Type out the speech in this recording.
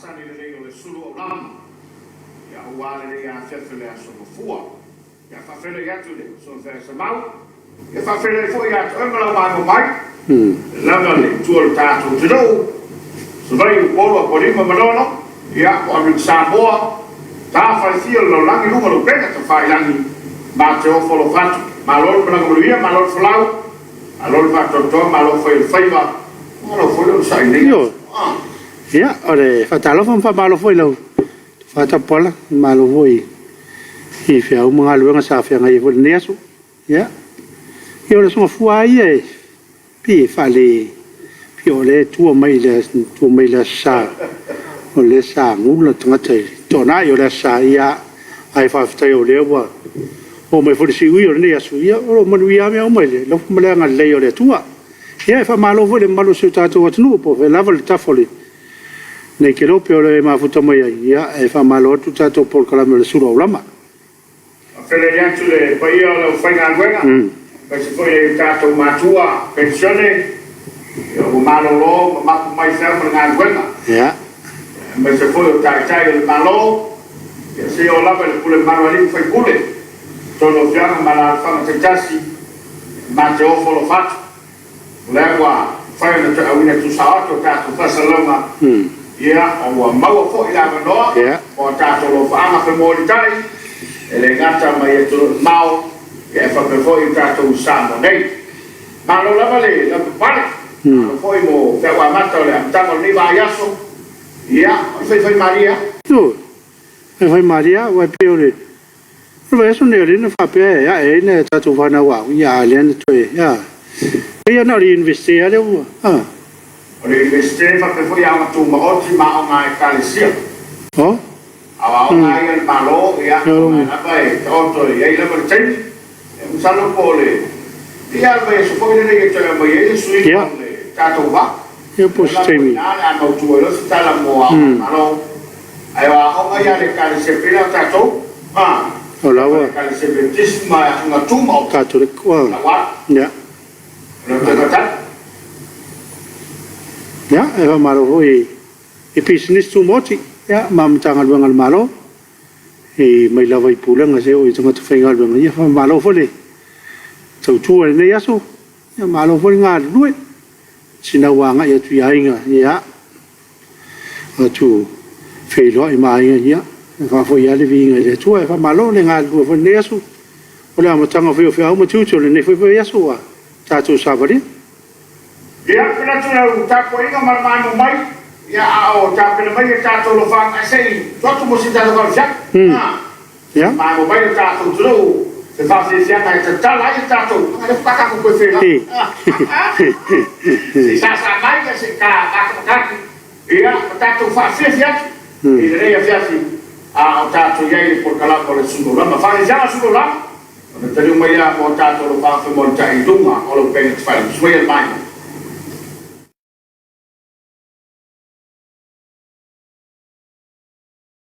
Sani le Suluaulama ya uale le Afiafi le Afiafi ya fafele ya tu le so fe Samoa ya fafele fo ya tu ngala ma mai langa le tu ta tu do so vai polo polima manono ya o Samoa ta fa fio lo langi lu lo pega ta fa langi ma te o folo fatu ma lo bla ngolia ma lo flau alor fa to ma lo foi faiva ma lo foi lo sai ne ya ore fatalo fa malo foi lo fata pola malo foi e fia o mga luenga sa fia ngai foi neso ya yo le so fuai e pi fale pi ole tu mai le sa o le sa ngulo tanga te to na yo le sa ya ai fa fta yo le wa o me foi si yo ne asu ya o mo wi ame o mai le lo mo le ngal le yo le tua ya fa malo foi le malo su ta to tu po ve level tafoli nei ke lope o le mafuta mai ia e fa malo tu tato por kala me le Suluaulama fele ya tu le pai o fainga wenga pa se foi tato matua pensione o malo lo ma mai fermo na wenga ya ma se foi o tai o malo e se o la per pule malo ali foi pule tono fianga mala fa te tasi ma te o folo fat lewa fai na ta wina tu saato tato fa salama ia o mau fo ila no o tato lo fa ma fe mo dai ele gata mai to mau e fa pe fo tato usando nei ma lo la vale la pare fo mo fe wa mata le amtango ni va yaso ia fe Maria tu fe Maria wa peore lo eso ne le fa pe ya e ne tato va na wa ya le to ya ia no ri investire Ole investe fa pe foi a tu ma oggi ma ona calisia. Oh? Ava ona il malo ya. Na vai toto ya ila per tempo. Un salo pole. Dia vai su poi ne che c'è mai e sui tato va. Io posso temi. Na no tu lo sta la mo malo. Ai va ona ya le calisia prima tato. Ah. Ola wa. Calisia benissima una tu ma tato le qua. Ya. Lo tato. Ya, e malo foi e business tu moti ya mam tangal bangal malo e mai lava i pulang ase o tanga tu fengal bangal ya malo foi tu tu ne ya so ya malo foi nga lui sinawanga ya tu yainga ya tu felo i mai ya fa foi ya le vinga le tu fa malo le nga lu foi ne ya so o la mo tanga foi o mo tu ne foi ya so ta tu sabari Ia pena tuna Tapuaiga marmano mai ia o tapena mai tato lo fa sei tutto mo si tato con già ya ma mo mai tato tu se fa se sia mai tala ia tato ma fa con quel fela si sa mai che si ca ia tato fa sia e lei Afiafi a tato ia por cala por Suluaulama fa già Suluaulama non te mai a tato lo fa mo tai dunga o lo pensa fa suoi mai